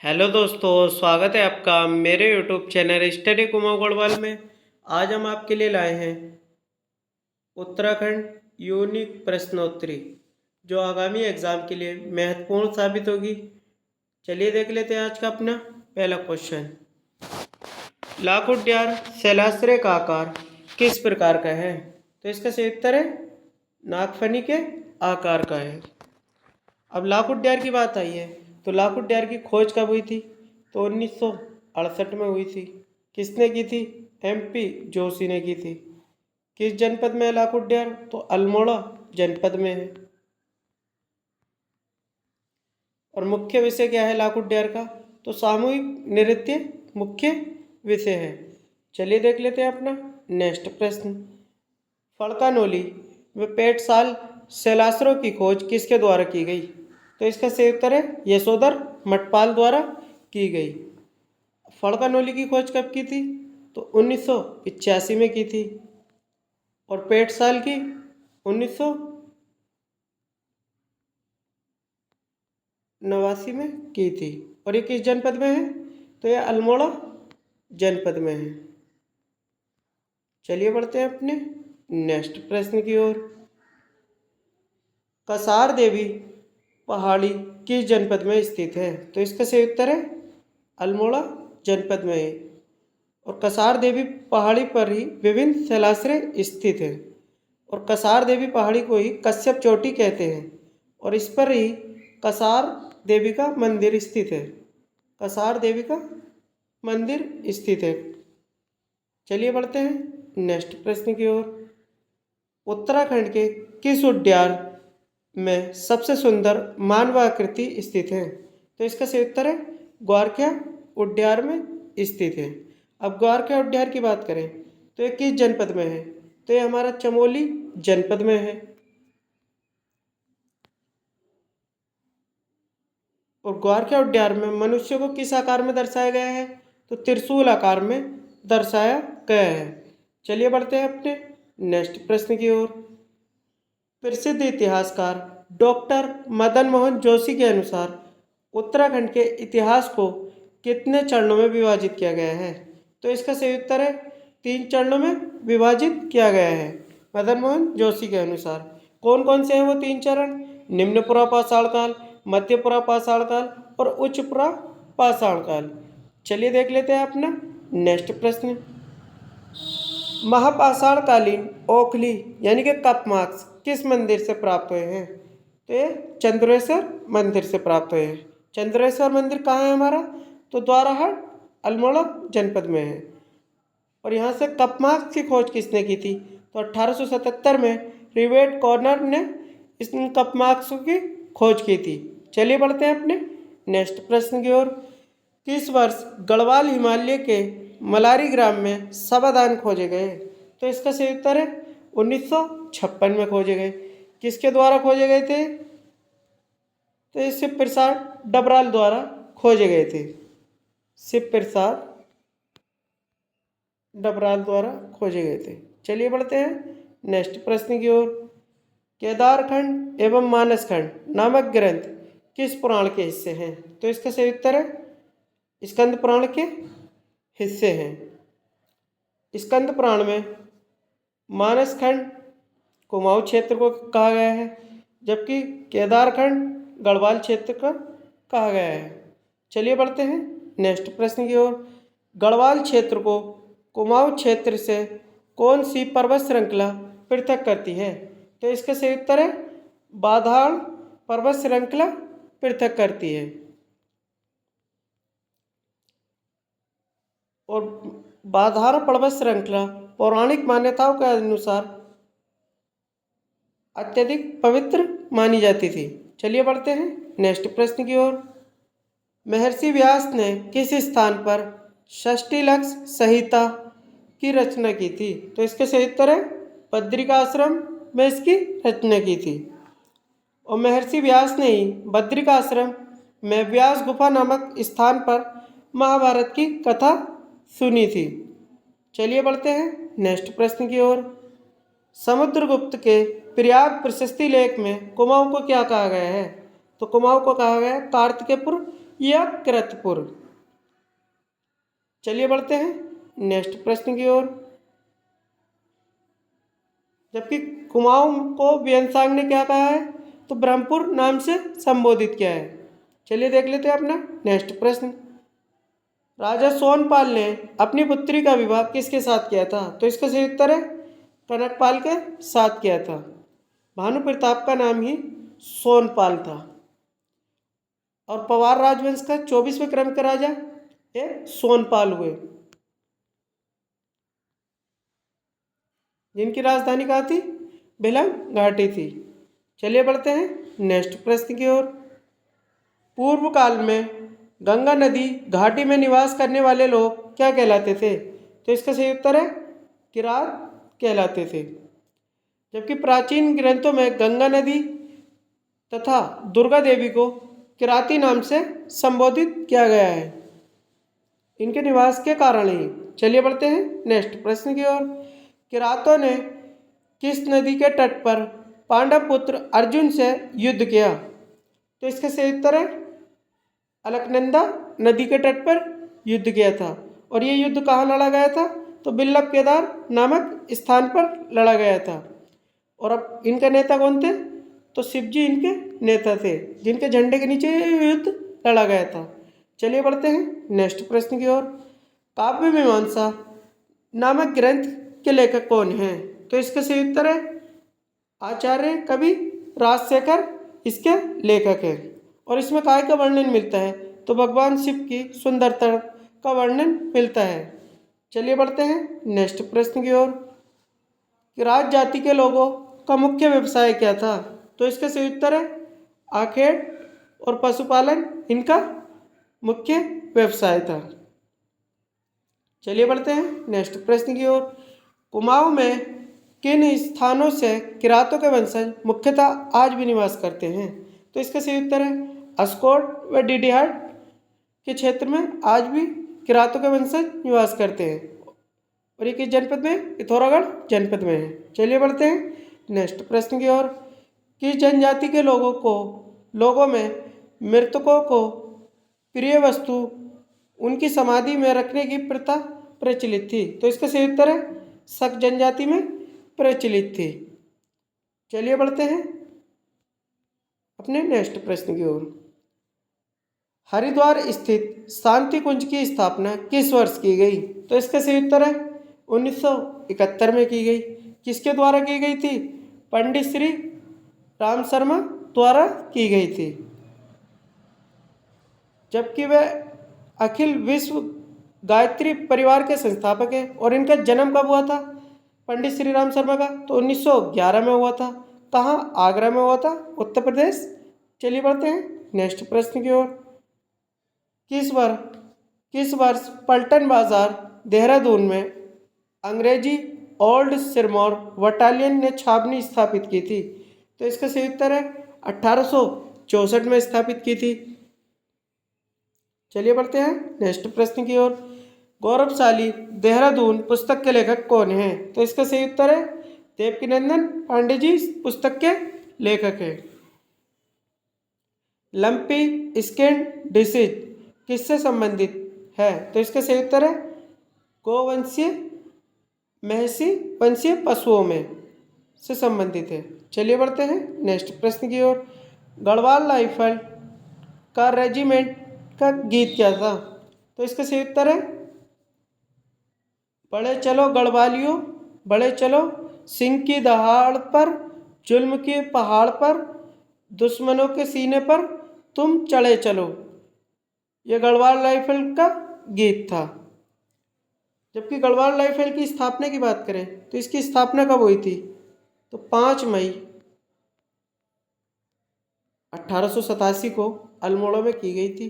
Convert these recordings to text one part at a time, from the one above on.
Hello दोस्तों, स्वागत है आपका मेरे YouTube channel study Kumaon Garhwal में। आज हम आपके लिए लाए हैं उत्तराखंड यूनिक प्रश्नोत्तरी, जो आगामी एग्जाम के लिए महत्वपूर्ण साबित होगी। चलिए देख लेते हैं आज का अपना पहला क्वेश्चन। लाख उड्यार शैलाश्रय का आकार किस प्रकार का है? तो इसका सही उत्तर है नागफनी के आकार का है। अब लाख उड्यार की बात आई है तो लाख उड्यार की खोज कब हुई थी? तो 1968 में हुई थी। किसने की थी? एमपी जोशी ने की थी। किस जनपद में है लाख उड्यार? तो अल्मोड़ा जनपद में है। और मुख्य विषय क्या है लाख उड्यार का? तो सामूहिक नृत्य मुख्य विषय है। चलिए देख लेते हैं अपना नेक्स्ट प्रश्न। फड़कानोली व पेटसाल शैलाश्रयों की खोज किसके द्वारा की गई? तो इसका सही उत्तर है यशोधर मठपाल द्वारा की गई। फड़कानोली की खोज कब की थी? तो 1985 में की थी। और पेटसाल की 1989 में की थी। और ये किस जनपद में है? तो ये अल्मोड़ा जनपद में है। चलिए बढ़ते हैं अपने नेक्स्ट प्रश्न की ओर। कसार देवी पहाड़ी किस जनपद में स्थित है? तो इसका सही उत्तर है अल्मोड़ा जनपद में है। और कसार देवी पहाड़ी पर ही विभिन्न शैलाश्रय स्थित है। और कसार देवी पहाड़ी को ही कश्यप चोटी कहते हैं। और इस पर ही कसार देवी का मंदिर स्थित है। कसार देवी का मंदिर स्थित है। चलिए बढ़ते हैं नेक्स्ट प्रश्न की ओर। उत्तराखंड के किस उद्यान में सबसे सुंदर मानवाकृति स्थित है? तो इसका सही उत्तर है ग्वारखिया उद्यान में स्थित है। अब ग्वारखिया उद्यान की बात करें तो ये किस जनपद में है? तो ये हमारा चमोली जनपद में है। और ग्वारखिया उद्यान में मनुष्य को किस आकार में दर्शाया गया है? तो त्रिशूल आकार में दर्शाया गया है। चलिए बढ़ते हैं अपने नेक्स्ट प्रश्न की ओर। प्रसिद्ध इतिहासकार डॉक्टर मदन मोहन जोशी के अनुसार उत्तराखंड के इतिहास को कितने चरणों में विभाजित किया गया है? तो इसका सही उत्तर है 3 चरणों में विभाजित किया गया है मदन मोहन जोशी के अनुसार। कौन कौन से हैं वो 3 चरण? निम्नपुरा पाषाण काल, मध्यपुरा पाषाण काल और उच्चपुरा पाषाण काल। चलिए देख लेते हैं अपना नेक्स्ट प्रश्न। महापाषाणकालीन ओखली यानी कि कप मार्क्स किस मंदिर से प्राप्त हुए हैं? तो ये चंद्रेश्वर मंदिर से प्राप्त हुए हैं। चंद्रेश्वर मंदिर कहाँ है हमारा? तो द्वाराहाट अल्मोड़ा जनपद में है। और यहाँ से कप मार्क्स की खोज किसने की थी? तो 1877 में रिवेट कॉर्नर ने इस कप मार्क्स की खोज की थी। चलिए बढ़ते हैं अपने नेक्स्ट प्रश्न की ओर। किस वर्ष गढ़वाल हिमालय के मलारी ग्राम में सभादान खोजे गए? तो इसका सही उत्तर है 1956 में खोजे गए। किसके द्वारा खोजे गए थे? तो ये शिव प्रसाद डबराल द्वारा खोजे गए थे। शिव प्रसाद डबराल द्वारा खोजे गए थे। चलिए बढ़ते हैं नेक्स्ट प्रश्न की ओर। केदारखंड एवं मानसखंड नामक ग्रंथ किस पुराण के हिस्से हैं? तो इसका सही उत्तर है स्कंद पुराण के हिस्से हैं। स्कंद पुराण में मानसखंड कुमाऊं क्षेत्र को कहा गया है, जबकि केदारखंड गढ़वाल क्षेत्र को कहा गया है। चलिए बढ़ते हैं नेक्स्ट प्रश्न की ओर। गढ़वाल क्षेत्र को कुमाऊं क्षेत्र से कौन सी पर्वत श्रृंखला पृथक करती है? तो इसका सही उत्तर है बाधाड़ पर्वत श्रृंखला पृथक करती है। और बाधाड़ पर्वत श्रृंखला पौराणिक मान्यताओं के अनुसार अत्यधिक पवित्र मानी जाती थी। चलिए बढ़ते हैं नेक्स्ट प्रश्न की ओर। महर्षि व्यास ने किस स्थान पर षष्टिलक्ष्य संहिता की रचना की थी? तो इसके सही उत्तर है बद्रिकाश्रम में इसकी रचना की थी। और महर्षि व्यास ने ही बद्रिकाश्रम में व्यास गुफा नामक स्थान पर महाभारत की कथा सुनी थी। चलिए बढ़ते हैं नेक्स्ट प्रश्न की ओर। समुद्रगुप्त के प्रयाग प्रशस्ति लेख में कुमाऊं को क्या कहा गया है? तो कुमाऊं को कहा गया है कार्तिकेयपुर या कृतपुर। चलिए बढ़ते हैं नेक्स्ट प्रश्न की ओर। जबकि कुमाऊं को व्यंसांग ने क्या कहा है, तो ब्रह्मपुर नाम से संबोधित किया है। चलिए देख लेते हैं अपना नेक्स्ट प्रश्न। राजा सोनपाल ने अपनी पुत्री का विवाह किसके साथ किया था, तो इसका सही उत्तर है कनकपाल के साथ किया था। भानु प्रताप का नाम ही सोनपाल था। और पवार राजवंश का 24वें क्रम के राजा ये सोनपाल हुए, जिनकी राजधानी कहाँ थी, भिलंग घाटी थी। चलिए बढ़ते हैं नेक्स्ट प्रश्न की ओर। पूर्व काल में गंगा नदी घाटी में निवास करने वाले लोग क्या कहलाते थे, तो इसका सही उत्तर है किरात कहलाते थे। जबकि प्राचीन ग्रंथों में गंगा नदी तथा दुर्गा देवी को किराती नाम से संबोधित किया गया है, इनके निवास के कारण ही। चलिए बढ़ते हैं नेक्स्ट प्रश्न की ओर। किरातों ने किस नदी के तट पर पांडव पुत्र अर्जुन से युद्ध किया, तो इसका सही उत्तर है अलकनंदा नदी के तट पर युद्ध किया था। और ये युद्ध कहाँ लड़ा गया था, तो बिल्लभ केदार नामक स्थान पर लड़ा गया था। और अब इनका नेता कौन थे, तो शिव जी इनके नेता थे, जिनके झंडे के नीचे ये युद्ध लड़ा गया था। चलिए बढ़ते हैं नेक्स्ट प्रश्न की ओर। काव्य मीमांसा नामक ग्रंथ के लेखक कौन हैं, तो इसका सही उत्तर है आचार्य कवि राजशेखर इसके लेखक हैं। और इसमें काय का वर्णन मिलता है, तो भगवान शिव की सुंदरता का वर्णन मिलता है। चलिए बढ़ते हैं नेक्स्ट प्रश्न की ओर। कि राज जाति के लोगों का मुख्य व्यवसाय क्या था, तो इसका सही उत्तर है आखेट और पशुपालन इनका मुख्य व्यवसाय था। चलिए बढ़ते हैं नेक्स्ट प्रश्न की ओर। कुमाऊं में किन स्थानों से किरातों के वंशज मुख्यतः आज भी निवास करते हैं, तो इसका सही उत्तर है अस्कोट व डीडीहाट के क्षेत्र में आज भी किरातों के वंशज निवास करते हैं। और ये किस जनपद में, पिथौरागढ़ जनपद में है। चलिए बढ़ते हैं नेक्स्ट प्रश्न की ओर। किस जनजाति के लोगों में मृतकों को प्रिय वस्तु उनकी समाधि में रखने की प्रथा प्रचलित थी, तो इसका सही उत्तर है शक जनजाति में प्रचलित थी। चलिए बढ़ते हैं अपने नेक्स्ट प्रश्न की ओर। हरिद्वार स्थित शांति कुंज की स्थापना किस वर्ष की गई, तो इसका सही उत्तर है 1971 में की गई। किसके द्वारा की गई थी, पंडित श्री राम शर्मा द्वारा की गई थी। जबकि वह अखिल विश्व गायत्री परिवार के संस्थापक हैं। और इनका जन्म कब हुआ था पंडित श्री राम शर्मा का, तो 1911 में हुआ था। कहाँ, आगरा में हुआ था, उत्तर प्रदेश। चलिए बढ़ते हैं नेक्स्ट प्रश्न की ओर। किस वर्ष पलटन बाजार देहरादून में अंग्रेजी ओल्ड सिरमौर बटालियन ने छावनी स्थापित की थी, तो इसका सही उत्तर है 1864 में स्थापित की थी। चलिए बढ़ते हैं नेक्स्ट प्रश्न की ओर। गौरवशाली देहरादून पुस्तक के लेखक कौन हैं, तो इसका सही उत्तर है देवकीनंदन पांडे जी पुस्तक के लेखक हैं। लंपी स्किन डिसीज किससे संबंधित है, तो इसका सही उत्तर है गोवंशीय महसी वंशीय पशुओं में से संबंधित है। चलिए बढ़ते हैं नेक्स्ट प्रश्न की ओर। गढ़वाल राइफल का रेजिमेंट का गीत क्या था, तो इसका सही उत्तर है बड़े चलो गढ़वालियों, बड़े चलो सिंह की दहाड़ पर, जुल्म के पहाड़ पर, दुश्मनों के सीने पर तुम चढ़े चलो। यह गढ़वाल राइफल का गीत था। जबकि गढ़वाल राइफल की स्थापना की बात करें तो इसकी स्थापना कब हुई थी, तो 5 मई 1887 को अल्मोड़ा में की गई थी।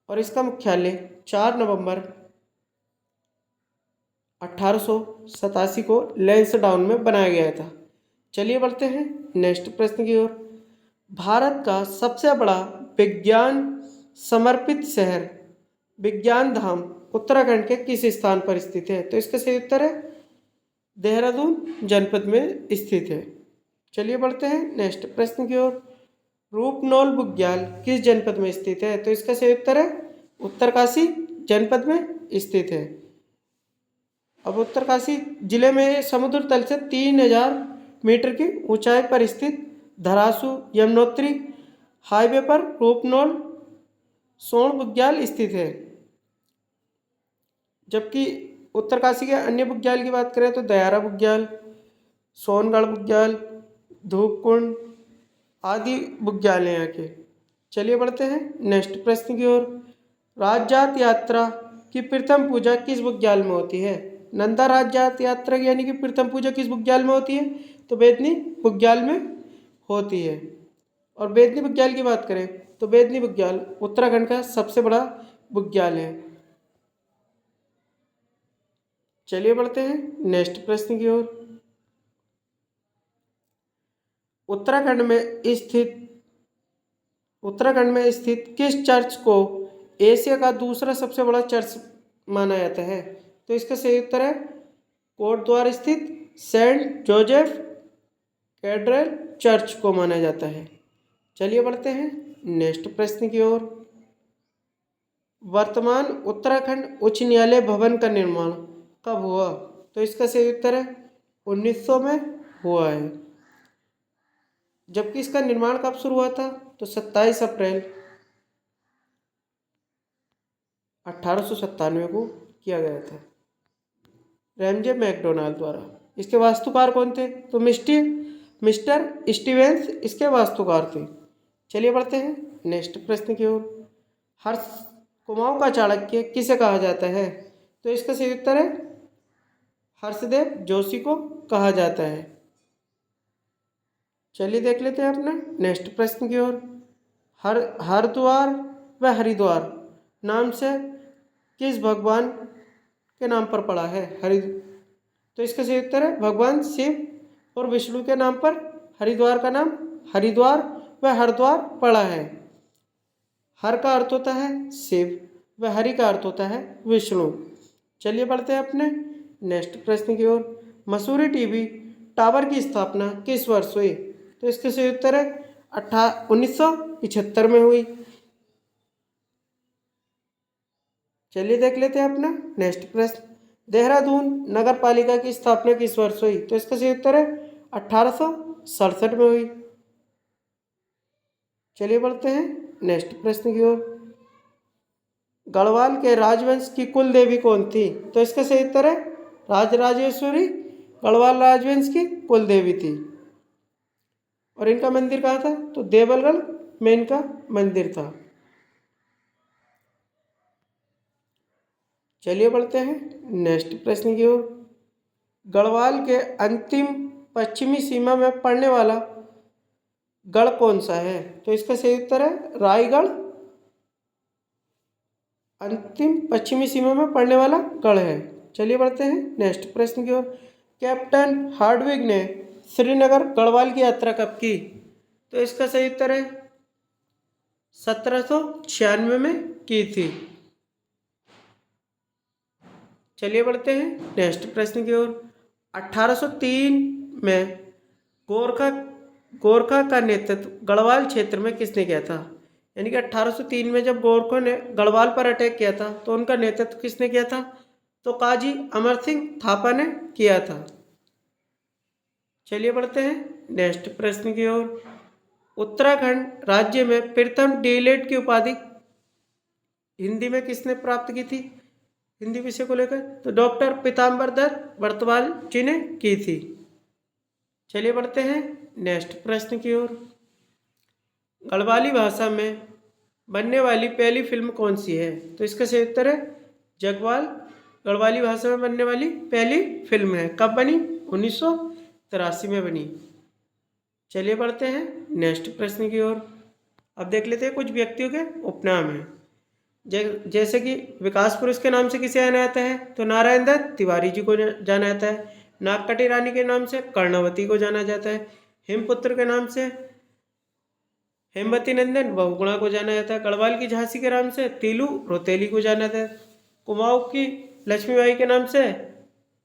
और इसका मुख्यालय 4 नवंबर 1887 को लैंसडाउन में बनाया गया था। चलिए बढ़ते हैं नेक्स्ट प्रश्न की ओर। भारत का सबसे बड़ा विज्ञान समर्पित शहर विज्ञान धाम उत्तराखंड के किस स्थान पर स्थित है, तो इसका सही उत्तर है देहरादून जनपद में स्थित है। चलिए बढ़ते हैं नेक्स्ट प्रश्न की ओर। रूपनौल बुग्याल किस जनपद में स्थित है? तो इसका सही उत्तर है उत्तरकाशी जनपद में स्थित है। अब उत्तरकाशी जिले में समुद्र तल से 3000 मीटर की ऊंचाई पर स्थित धरासू यमुनोत्री हाईवे पर रूपनौल सोन बुग्याल स्थित है। जबकि उत्तरकाशी के अन्य बुग्याल की बात करें तो दयारा बुग्याल, सोनगढ़ बुग्याल, धूपकुंड आदि बुग्याल हैं यहाँ के। चलिए बढ़ते हैं नेक्स्ट प्रश्न की ओर। राजजात यात्रा की प्रथम पूजा किस बुग्याल में होती है? नंदा राजजात यात्रा यानी कि प्रथम पूजा किस बुग्याल में होती है? तो बेदनी बुग्याल में होती है। और बेदनी बुग्याल की बात करें तो बेदनी बुग्याल उत्तराखंड का सबसे बड़ा बुग्याल है। चलिए बढ़ते हैं नेक्स्ट प्रश्न की ओर। उत्तराखंड में स्थित किस चर्च को एशिया का दूसरा सबसे बड़ा चर्च माना जाता है? तो इसका सही उत्तर है कोटद्वार स्थित सेंट जोसेफ कैथेड्रल चर्च को माना जाता है। चलिए बढ़ते हैं नेक्स्ट प्रश्न की ओर। वर्तमान उत्तराखंड उच्च न्यायालय भवन का निर्माण कब हुआ? तो इसका सही उत्तर है 1900 में हुआ है। जबकि इसका निर्माण कब शुरू हुआ था? तो 27 अप्रैल 1897 को किया गया था रैमजे मैकडोनाल्ड द्वारा। इसके वास्तुकार कौन थे? तो मिस्टर स्टीवेंस इसके वास्तुकार थे। चलिए बढ़ते हैं नेक्स्ट प्रश्न की ओर। हर्ष कुमाऊं का चाणक्य किसे कहा जाता है? तो इसका सही उत्तर है हर्षदेव जोशी को कहा जाता है। चलिए देख लेते हैं अपना नेक्स्ट प्रश्न की ओर। हरिद्वार व हरिद्वार नाम से किस भगवान के नाम पर पड़ा है? तो इसका सही उत्तर है भगवान शिव और विष्णु के नाम पर हरिद्वार का नाम हरिद्वार व हरिद्वार पड़ा है। हर का अर्थ होता है शिव व हरि का अर्थ होता है विष्णु। चलिए बढ़ते हैं अपने नेक्स्ट प्रश्न की ओर। मसूरी टीवी टावर की स्थापना किस वर्ष हुई? तो इसका सही उत्तर है 1975 में हुई। चलिए देख लेते हैं अपना नेक्स्ट प्रश्न। देहरादून नगर पालिका की स्थापना किस वर्ष हुई? तो इसका सही उत्तर है 1867 में हुई। चलिए बढ़ते हैं नेक्स्ट प्रश्न की ओर। गढ़वाल के राजवंश की कुल देवी कौन थी? तो इसका सही उत्तर है राजराजेश्वरी गढ़वाल राजवंश की कुल देवी थी। और इनका मंदिर कहाँ था? तो देवलगढ़ में इनका मंदिर था। चलिए बढ़ते हैं नेक्स्ट प्रश्न की ओर। गढ़वाल के अंतिम पश्चिमी सीमा में पड़ने वाला गढ़ कौन सा है? तो इसका सही उत्तर है रायगढ़ अंतिम पश्चिमी सीमा में पड़ने वाला गढ़ है। चलिए बढ़ते हैं नेक्स्ट प्रश्न की ओर। कैप्टन हार्डविग ने श्रीनगर गढ़वाल की यात्रा कब की? तो इसका सही उत्तर है 1796 में की थी। चलिए बढ़ते हैं नेक्स्ट प्रश्न की ओर। 1803 में गोरखा का नेतृत्व गढ़वाल क्षेत्र में किसने किया था? यानी कि 1803 में जब गोरखों ने गढ़वाल पर अटैक किया था तो उनका नेतृत्व किसने किया था? तो काजी अमर सिंह थापा ने किया था। चलिए बढ़ते हैं नेक्स्ट प्रश्न की ओर। उत्तराखंड राज्य में प्रथम डीएलएड की उपाधि हिंदी में किसने प्राप्त की थी? हिंदी विषय को लेकर तो डॉक्टर पीताम्बर दत्त बर्तवाल जी ने की थी। चलिए बढ़ते हैं नेक्स्ट प्रश्न की ओर। गढ़वाली भाषा में बनने वाली पहली फिल्म कौन सी है? तो इसका सही उत्तर है जगवाल गढ़वाली भाषा में बनने वाली पहली फिल्म है। कब बनी? 1983 में बनी। चलिए बढ़ते हैं नेक्स्ट प्रश्न की ओर। अब देख लेते हैं कुछ व्यक्तियों के उपनाम हैं। जैसे कि विकास पुरुष के नाम से किसे जाना जाता है? तो नारायण दत्त तिवारी जी को जाना जाता है। नागकटी रानी के नाम से कर्णवती को जाना जाता है। हेमपुत्र के नाम से हेमवती नंदन बहुगुणा को जाना जाता है। गढ़वाल की झांसी के नाम से तीलू रोतेली को जाना जाता है। कुमाऊं की लक्ष्मीबाई के नाम से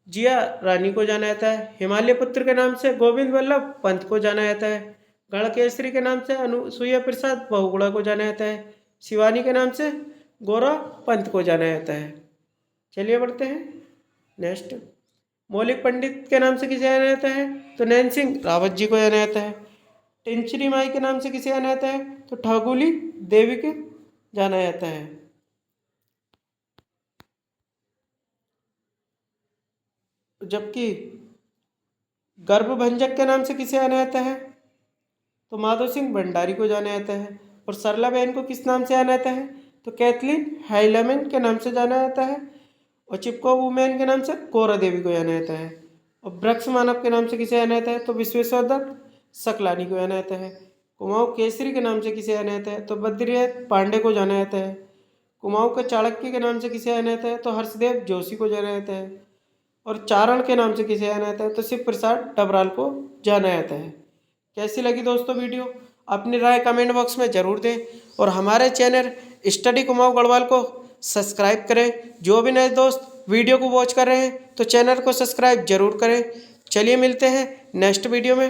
जिया रानी को जाना जाता है। हिमालय पुत्र के नाम से गोविंद वल्लभ पंत को जाना जाता है। गढ़केसरी के नाम से अनुसुईया प्रसाद बहुगुणा को जाना जाता है। शिवानी के नाम से गौरव पंत को जाना जाता है। चलिए बढ़ते हैं नेक्स्ट। मौलिक पंडित के नाम से किसे जाना जाता है? तो नैन सिंह रावत जी को जाना जाता है। टिंचरी माई के नाम से किसे जाना जाता है? तो ठाकुली देवी के जाना जाता है। जबकि गर्भभंजक के नाम से किसे जाना जाता है? तो माधव सिंह भंडारी को जाना जाता है। और सरला बहन को किस नाम से जाना जाता है? तो कैथलीन हाइलमैन के नाम से जाना जाता है। और चिपको वुमेन के नाम से कोरा देवी को जाना जाता है। और वृक्ष मानव के नाम से किसे जाना जाता है? तो विश्वेश्वर दत्त सकलानी को जाना जाता है। कुमाऊं केसरी के नाम से किसे जाना जाता है? तो बद्रीनाथ पांडे को जाना जाता है। कुमाऊं के चाणक्य के नाम से किसे जाना जाता है? तो हर्षदेव जोशी को जाना जाता है। और चारण के नाम से किसे जाना जाता है? तो शिव प्रसाद डबराल को जाना जाता है। कैसी लगी दोस्तों वीडियो? अपनी राय कमेंट बॉक्स में ज़रूर दें और हमारे चैनल स्टडी कुमाऊं गढ़वाल को सब्सक्राइब करें। जो भी नए दोस्त वीडियो को वॉच कर रहे हैं तो चैनल को सब्सक्राइब जरूर करें। चलिए मिलते हैं नेक्स्ट वीडियो में।